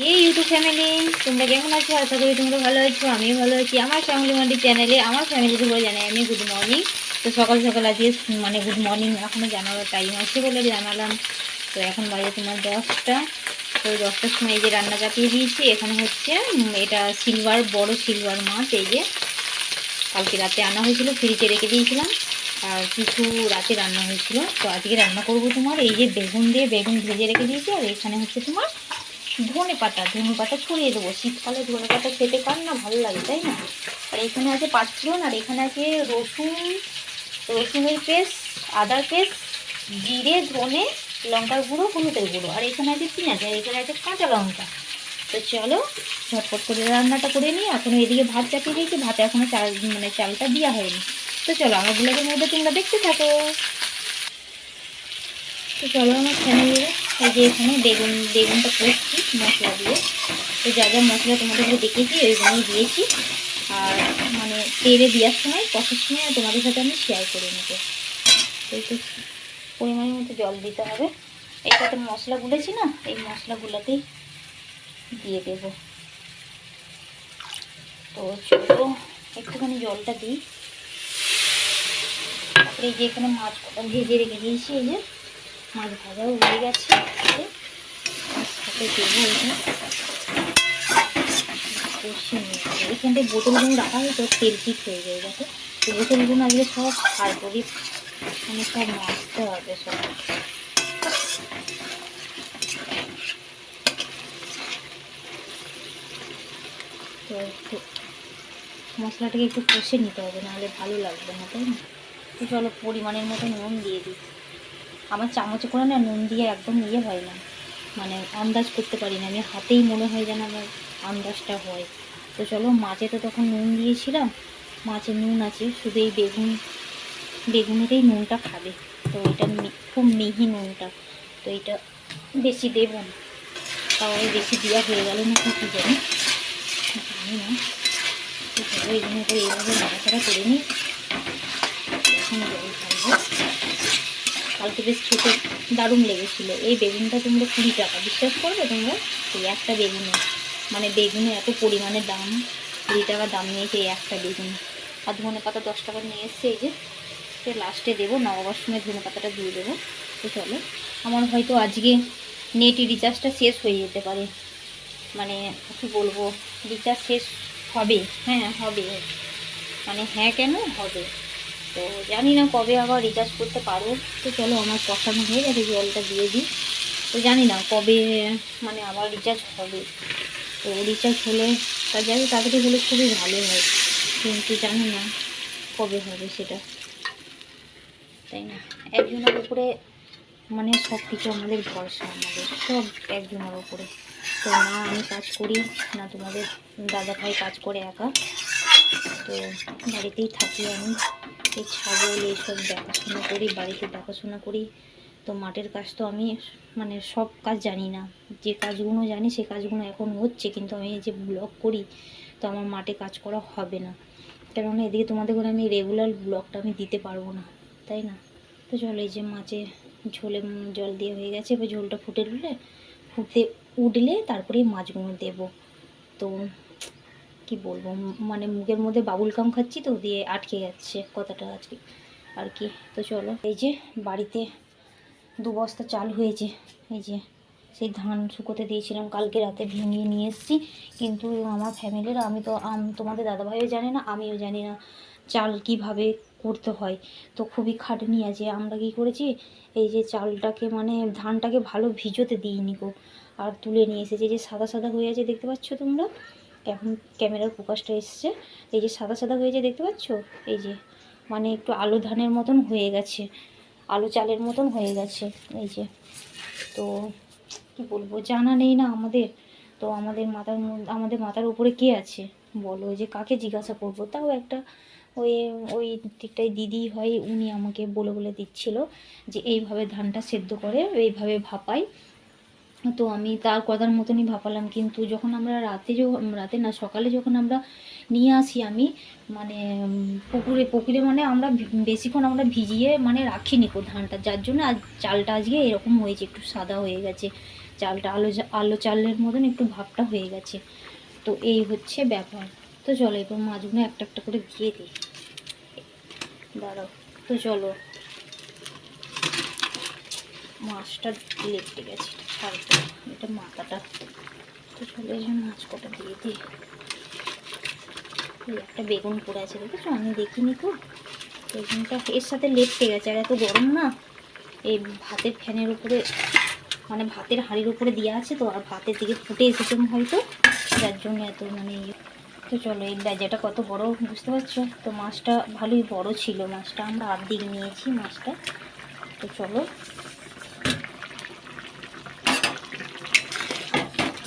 এই YouTube family, তোমরা কেমন আছো? আশা করি তোমরা ভালো আছো, আমিও ভালো আছি। আমার ফ্যামিলি মান্ডি চ্যানেলে আমার ফ্যামিলিকে বলে জানাই আমি গুড মর্নিং। তো সকাল সকাল আজকে মানে গুড মর্নিং এখনও জানানোর টাইম আছে বলে জানালাম। তো এখন বাজে তোমার 10টা। তো 10টার সময় এই যে রান্না চাপিয়ে দিয়েছি। এখানে হচ্ছে এটা সিলভার, বড় সিলভার মাছ। এই যে কালকে রাতে আনা হয়েছিল, ফ্রিজে রেখে দিয়েছিলাম, আর কিছু রাতে রান্না হয়েছিল। তো আজকে রান্না করব তোমার এই যে বেগুন দিয়ে, বেগুন ভেজে রেখে দিয়েছি। আর এখানে হচ্ছে তোমার ধনে পাতা ছড়িয়ে দেবো। শীতকালে ধনে পাতা খেতে কার না ভালো লাগে, তাই না? আর এখানে আছে পাঁচফোড়ন, আর এখানে আছে রসুনের পেস্ট, আদার পেস্ট, জিরে, ধনে, লঙ্কার গুঁড়ো, হলুদের গুঁড়ো, আর এখানে আছে পেঁয়াজ, আর এখানে আছে কাঁচা লঙ্কা। তো চলো ঝটপট করে রান্নাটা করে নিই। এখনো এদিকে ভাত চাপিয়ে দিয়েছি, ভাতে এখনো চালটা দেওয়া হয়নি। তো চলো আমার ব্লগের মধ্যে তোমরা দেখতে থাকো। তো চলো আমার ফ্যামিলিরা, এই যে এখানে বেগুনটা করছি মশলা দিয়ে। তো যা যা মশলা তোমাদেরকে দেখেছি ওইগুলোই দিয়েছি। আর মানে তেলে দেওয়ার সময়, কষার সময় তোমাদের সাথে আমি শেয়ার করে নেবো। তো একটু পরিমাণের মতো জল দিতে হবে। এইটাতে মশলা গুলেছি না, এই মশলাগুলোতেই দিয়ে দেব। তো চলো একটুখানি জলটা দিই। তারপরে এই যে এখানে মাছ ভেজে রেখে দিয়েছি, এই যে মাছ ভাজাও হয়ে গেছে। সাথে দেবো এইখানটায় বোতলগুলো রাখা হয়, তো তেল ঠিক হয়ে যায় যাতে। তো বোতলগুলো আজকে সব সার করি, মানে সব মাছতে হবে সব। তো একটু মশলাটাকে একটু কষে নিতে হবে, নাহলে ভালো লাগবে না, তাই না? তো চলো পরিমাণের মতো নুন দিয়ে দিই। আমার চামচে করে না নুন দিয়ে একদম ইয়ে হয় না, মানে আন্দাজ করতে পারি না আমি, হাতেই মনে হয় যেন আমার আন্দাজটা হয়। তো চলো মাছে তো তখন নুন দিয়েছিলাম, মাছে নুন আছে, শুধু এই বেগুনেরই নুনটা খাবে। তো এটা খুব মিহি নুনটা, তো এটা বেশি দেব না। তাও বেশি দেওয়া হয়ে গেল না কি জানি না। তো চলো এগুলোকে এইভাবে নাড়াচাড়া করে নিই। এখন জল ঢালবো। কালকে বেশ খেতে দারুণ লেগেছিলো। এই বেগুনটা তোমরা 20 টাকা, বিশ্বাস করবে তোমরা? এই একটা বেগুনে, মানে বেগুনে এত পরিমাণে দাম, 20 টাকা দাম নিয়েছে এই একটা বেগুন। আর ধনে পাতা 10 টাকা নিয়ে এসছে। এই যে লাস্টে দেবো, নামাবার সময় ধনে পাতাটা দিয়ে দেবো। তো চলো আমার হয়তো আজকে নেট রিচার্জটা শেষ হয়ে যেতে পারে, মানে কি বলবো, রিচার্জ শেষ হবে। হ্যাঁ হবে, মানে হ্যাঁ কেন হবে। তো জানি না কবে আবার রিচার্জ করতে পারবো। তো চলো আমার কষানো হয়ে গেছে, জলটা দিয়ে দিই। তো জানি না কবে মানে আবার রিচার্জ হবে। তো রিচার্জ হলে তা যাই তাড়াতাড়ি হলে খুবই ভালো হয়, কিন্তু জানি না কবে হবে সেটা, তাই না? একজনের উপরে মানে সব কিছু আমাদের ভরসা, আমাদের সব একজনের উপরে। তো না আমি কাজ করি, না তোমাদের দাদা ভাই কাজ করে একা। তো বাড়িতেই থাকি আমি, এই ছাগল এইসব দেখাশোনা করি, বাড়িতে দেখাশোনা করি। তো মাঠের কাজ তো আমি মানে সব কাজ জানি না, যে কাজগুলো জানি সে কাজগুলো এখন হচ্ছে, কিন্তু আমি এই যে ব্লগ করি তো আমার মাঠে কাজ করা হবে না, কেননা এদিকে তোমাদের করে আমি রেগুলার ব্লগটা আমি দিতে পারবো না, তাই না? তো চলো এই যে মাছে ঝোলে জল দিয়ে হয়ে গেছে, এবার ঝোলটা ফুটে উঠলে তারপরেই মাছগুলো দেবো। তো কি বলবো, মানে মুখের মধ্যে বাবুল গাম খাচ্ছি তো, দিয়ে আটকে যাচ্ছে কথাটা আজকে আর কি। তো চলো এই যে বাড়িতে 2 বস্তা চাল হয়েছে। এই যে সেই ধান শুকোতে দিয়েছিলাম, কালকে রাতে ভেঙে নিয়ে এসেছি। কিন্তু আমার ফ্যামিলির, আমি তো তোমাদের দাদাভাইও জানে না, আমিও জানি না চাল কিভাবে করতে হয়। তো খুবই খাটনি আছে। আমরা কি করেছি, এই যে চালটাকে মানে ধানটাকে ভালো ভিজোতে দিইনি গো, আর তুলে নিয়ে এসেছি। যে সাদা সাদা হয়ে আছে দেখতে পাচ্ছ তোমরা, এখন ক্যামেরার ফোকাসটা এসছে, এই যে সাদা সাদা হয়ে যায় দেখতে পাচ্ছ, এই যে মানে একটু আলু ধানের মতন হয়ে গেছে, আলু চালের মতন হয়ে গেছে। এই যে তো কি বলবো, জানা নেই না আমাদের। তো আমাদের মাথার উপরে কে আছে বলো, যে কাকে জিজ্ঞাসা করবো? তাও একটা ওই ওই দিকটায় দিদি হয়, উনি আমাকে বলে বলে দিচ্ছিল যে এইভাবে ধানটা সেদ্ধ করে, এইভাবে ভাপাই। তো আমি তার কথার মতনই ভাপালাম, কিন্তু যখন আমরা রাতে না সকালে যখন আমরা নিয়ে আসি, আমি মানে পুকুরে মানে আমরা বেশিক্ষণ আমরা ভিজিয়ে মানে রাখিনি ধানটা, যার জন্য আজ চালটা আজকে এরকম হয়েছে, একটু সাদা হয়ে গেছে। চালটা আলো চালের মতন একটু ভাবটা হয়ে গেছে। তো এই হচ্ছে ব্যাপার। তো চলো এবার মাছগুলো একটা একটা করে দিয়ে দিই। দাঁড়াও, তো চলো মাছটা লেপটে গেছে, ছাড়তে এটা মাথাটা। তো চলো এই মাছ কটা দিয়ে দিই। একটা বেগুন পড়ে আছে, দেখেছো? আমি দেখিনি তো, বেগুনটা এর সাথে লেপটে গেছে। আর এত গরম না, এই ভাতের ফ্যানের উপরে মানে ভাতের হাঁড়ির উপরে দেওয়া আছে তো, আর ভাতের দিকে ফুটে এসেছে হয়তো, যার জন্য এত মানে। তো চলো এই বেজাটা কত বড় বুঝতে পারছো তো, মাছটা ভালোই বড় ছিল, মাছটা আমরা অর্ধেক নিয়েছি মাছটা। তো চলো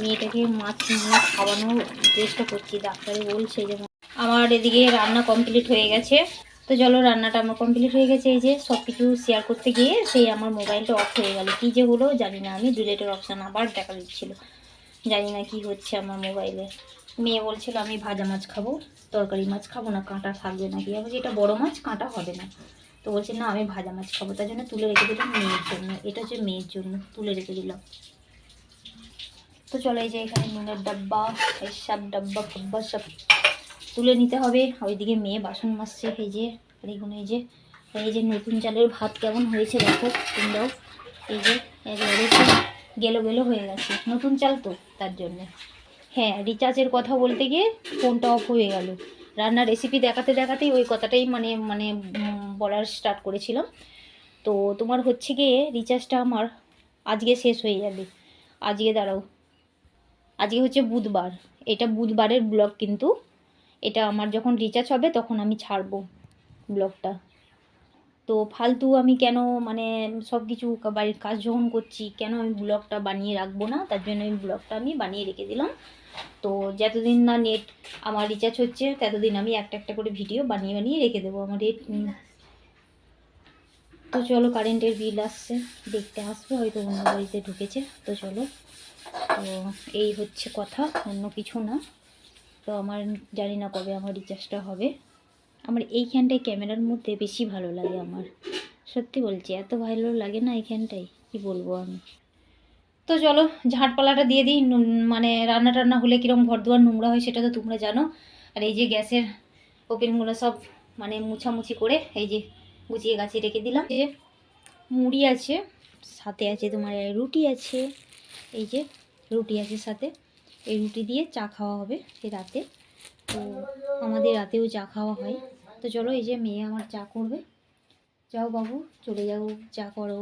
মেয়েটাকে মাছ মানে খাওয়ানোর চেষ্টা করছি, ডাক্তারে বলছে যে। আমার এদিকে রান্না কমপ্লিট হয়ে গেছে। তো চলো রান্নাটা আমার কমপ্লিট হয়ে গেছে। এই যে সব কিছু শেয়ার করতে গিয়ে সেই আমার মোবাইলটা অফ হয়ে গেল, কী যে হলো জানি না। আমি ডিলেটের অপশান আবার দেখা দিচ্ছিলো, জানি না কি হচ্ছে আমার মোবাইলে। মেয়ে বলছিল আমি ভাজা মাছ খাবো, তরকারি মাছ খাবো না, কাঁটা থাকবে নাকি। আমি এটা বড় মাছ, কাঁটা হবে না। তো বলছি না আমি ভাজা মাছ খাবো, তার জন্য তুলে রেখে দিলাম মেয়ের জন্য। এটা হচ্ছে মেয়ের জন্য তুলে রেখে দিলাম। তো চলো এই যে এখানে নুনের ডাব্বা, এই সব ডাব্বা ফাব্বা সব তুলে নিতে হবে। ওইদিকে মেয়ে বাসন মাজছে। এই যে আর এখানে এই যে নতুন চালের ভাত কেমন হয়েছে দেখো তোমরাও। এই যে একেবারে গেলো গেলো হয়ে গেছে, নতুন চাল তো তার জন্যে। হ্যাঁ, রিচার্জের কথা বলতে গিয়ে ফোনটা অফ হয়ে গেল। রান্নার রেসিপি দেখাতে দেখাতেই ওই কথাটাই বলার স্টার্ট করেছিলাম। তো তোমার হচ্ছে গিয়ে রিচার্জটা আমার আজকে শেষ হয়ে যাবে। আজকে দাঁড়াও, আজকে হচ্ছে বুধবার, এটা বুধবারের ব্লগ কিন্তু। এটা আমার যখন রিচার্জ হবে তখন আমি ছাড়বো ব্লগটা। তো ফালতু আমি কেন মানে সব কিছু বাড়ির কাজ যখন করছি, কেন আমি ব্লগটা বানিয়ে রাখবো না, তার জন্য আমি ব্লগটা আমি বানিয়ে রেখে দিলাম। তো যতদিন না নেট আমার রিচার্জ হচ্ছে ততদিন আমি একটা একটা করে ভিডিও বানিয়ে বানিয়ে রেখে দেবো আমার এই। তো চলো কারেন্টের বিল আসছে, দেখতে আসবে হয়তো অন্য বাড়িতে ঢুকেছে। তো চলো, তো এই হচ্ছে কথা, অন্য কিছু না। তো আমার জানি না কবে আমার রিচার্জটা হবে। আমার এইখানটায় ক্যামেরার মধ্যে বেশি ভালো লাগে আমার, সত্যি বলছি, এত ভালো লাগে না এইখানটাই, কি বলবো আমি। তো চলো ঝাঁটপালাটা দিয়ে দিই। মানে রান্না টান্না হলে কীরকম ঘর দুয়ার নোংরা হয় সেটা তো তোমরা জানো। আর এই যে গ্যাসের ওপেনগুলো সব মানে মুছামুছি করে এই যে গুছিয়ে গাছিয়ে রেখে দিলাম। এই যে মুড়ি আছে, সাথে আছে তোমার রুটি আছে। এই যে রুটি আছে সাথে, এই রুটি দিয়ে চা খাওয়া হবে এই রাতে। তো আমাদের রাতেও চা খাওয়া হয়। তো চলো এই যে মেয়ে আমার চা করবে। যাও বাবু চলে যাও, চা করো।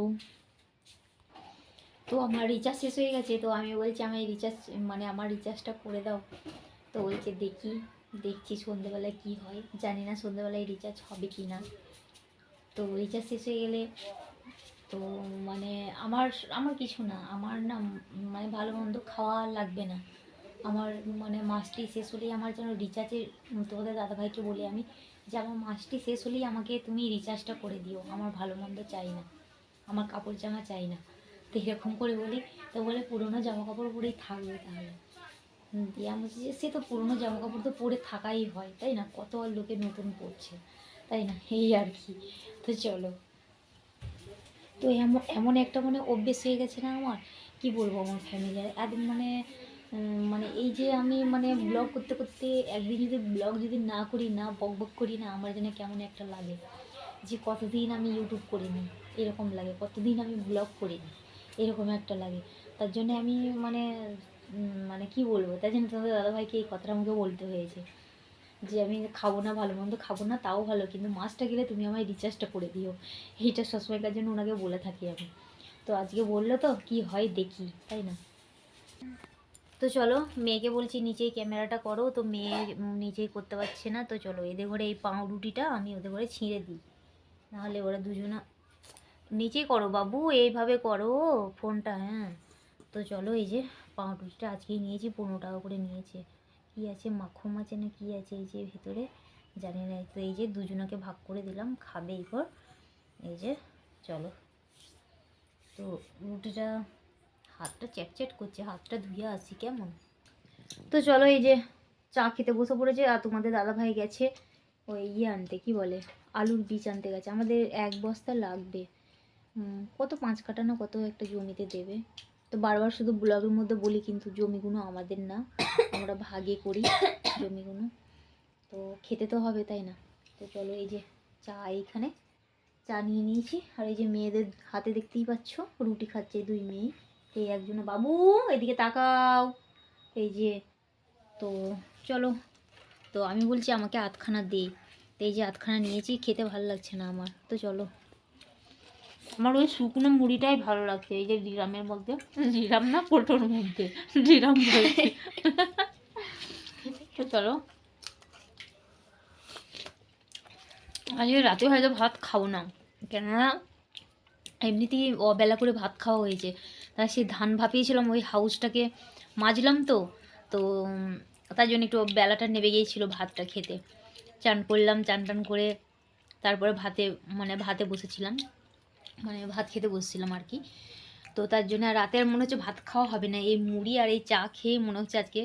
তো আমার রিচার্জ শেষ হয়ে গেছে, তো আমি বলছি আমি রিচার্জ মানে আমার রিচার্জটা করে দাও। তো বলছে দেখছি সন্ধ্যেবেলায় কি হয়, জানি না সন্ধ্যেবেলায় রিচার্জ হবে কি না। তো রিচার্জ শেষ হয়ে গেলে তো মানে আমার আমার কিছু না, আমার না মানে ভালো মন্দ খাওয়া লাগবে না আমার। মানে মাসটি শেষ হলেই আমার যেন রিচার্জের, তোমাদের দাদাভাইকে বলি আমি যে আমার মাসটি শেষ হলেই আমাকে তুমি রিচার্জটা করে দিও, আমার ভালো মন্দ চাই না, আমার কাপড় জামা চাই না। তো এরকম করে বলি। তো বলে পুরোনো জামা কাপড় পরেই থাকবে তাহলে। দিয়ে আমি বলছি যে সে তো পুরোনো জামা কাপড় তো পরে থাকাই হয়, তাই না? কত আর লোকে নতুন পরছে, তাই না? এই আর কি। তো চলো, তো এমন এমন একটা মানে অভ্যেস হয়ে গেছে না আমার, কি বলবো, আমার ফ্যামিলির একদম মানে মানে এই যে আমি মানে ব্লগ করতে করতে একদিন যদি ব্লগ যদি না করি, না বক বক করি না, আমার যেন কেমন একটা লাগে যে কতদিন আমি ইউটিউব করিনি, এরকম লাগে, কতদিন আমি ব্লগ করিনি, এরকম একটা লাগে। তার জন্য আমি মানে মানে কি বলবো, তাই জন্য তোমাদের দাদাভাইকে এই কথাটা আমাকে বলতে হয়েছে যে আমি খাবো না, ভালো মন্দ খাবো না, তাও ভালো, কিন্তু মাছটা গেলে তুমি আমায় রিচার্জটা করে দিও। এইটা সবসময়কার জন্য ওনাকে বলে থাকি আমি। তো আজকে বললো তো কি হয় দেখি, তাই না? তো চলো মেয়েকে বলছি নিচেই ক্যামেরাটা করো, তো মেয়ে নিচেই করতে পারছে না। তো চলো এদের ঘরে এই পাউরুটিটা আমি ওদের ঘরে ছিঁড়ে দিই, নাহলে ওরা দুজনা নিচেই করো বাবু, এইভাবে করো ফোনটা। হ্যাঁ, তো চলো এই যে পাউরুটিটা আজকেই নিয়েছি, 15 টাকা করে নিয়েছে। কি আছে মাখন আছে না কি আছে এই যে ভেতরে, জানি না। তো এই যে দুজনাকে ভাগ করে দিলাম, খাবে এরপর। এই যে চলো, তো রুটিটা হাতটা চ্যাটচ্যাট করছে, হাতটা ধুয়ে আসি কেমন। তো চলো এই যে চা খেতে বসে পড়েছে। আর তোমাদের দাদাভাই গেছে ওই আনতে, কি বলে আলুর বীজ আনতে গেছে। আমাদের 1 বস্তা লাগবে। কত 5 কাঠা না কত একটা জমিতে দেবে। তো বারবার শুধু ব্লগের মধ্যে বলি, কিন্তু জমিগুলো আমাদের না, আমরা ভাগে করি জমিগুলো, তো খেতে তো হবে তাই না। তো চলো, এই যে চা এইখানে চা নিয়ে নিয়েছি, আর এই যে মেয়েদের হাতে দেখতেই পাচ্ছ রুটি খাচ্ছে 2 মেয়ে। এই একজনে, বাবু এদিকে তাকাও, এই যে। তো চলো, তো আমি বলছি আমাকে আধখানা দে, তো এই যে আধখানা নিয়েছি, খেতে ভালো লাগছে না আমার। তো চলো, আমার ওই শুকনো মুড়িটাই ভালো লাগছে, এই যে ডিরামের মধ্যে, ডিরাম না কোটোর মধ্যে, ডিরাম বলছি। তো চলো, আজকে রাতে হয়তো ভাত খাবো না, কেননা এমনিতেই অবেলা করে ভাত খাওয়া হয়েছে। তা সেই ধান ভাপিয়েছিলাম, ওই হাউসটাকে মাজলাম, তো তো তার জন্য একটু বেলাটা নেবে গিয়েছিলো ভাতটা খেতে। চান করলাম, চান টান করে তারপরে ভাতে বসেছিলাম, মানে ভাত খেতে বসছিলাম আর কি। তো তার জন্য আর রাতে আর মনে হচ্ছে ভাত খাওয়া হবে না, এই মুড়ি আর এই চা খেয়ে মনে হচ্ছে আজকে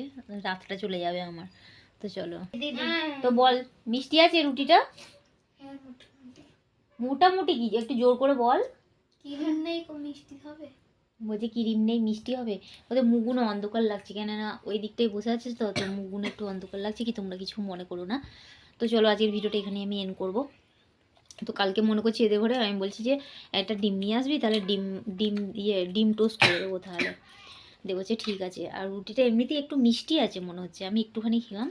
রাতটা চলে যাবে আমার। তো চলো, তো বল, মিষ্টি আছে রুটিটা? মোটামুটি কি, একটু জোর করে বল। ক্রিম নেই, মিষ্টি হবে? বলছি ক্রিম নেই, মিষ্টি হবে। ওদের মুখগুলো অন্ধকার লাগছে, কেননা ওই দিকটাই বসে আছে, তো তো মুখগুলো একটু অন্ধকার লাগছে, কি তোমরা কিছু মনে করো না। তো চলো, আজকের ভিডিওটা এখানে আমি এন্ড করবো। তো কালকে মনে করছি এদের ঘরে আমি বলছি যে একটা ডিম নিয়ে আসবি, তাহলে ডিম ডিম ডিম টোস্ট করে দেবো, তাহলে দেবো যে ঠিক আছে। আর রুটিটা এমনিতেই একটু মিষ্টি আছে মনে হচ্ছে, আমি একটুখানি খেলাম।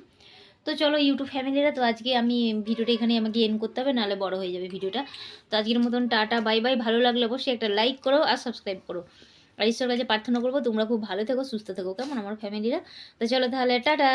তো চলো ইউটিউব ফ্যামিলিরা, তো আজকে আমি ভিডিওটা এখানে আমাকে এন্ড করতে হবে, নাহলে বড় হয়ে যাবে ভিডিওটা। তো আজকের মতন টাটা বাই বাই। ভালো লাগলে অবশ্যই একটা লাইক করো আর সাবস্ক্রাইব করো। আর ঈশ্বরের কাছে প্রার্থনা করবো তোমরা খুব ভালো থেকো, সুস্থ থেকো, কেমন আমার ফ্যামিলিরা। তো চলো তাহলে টাটা।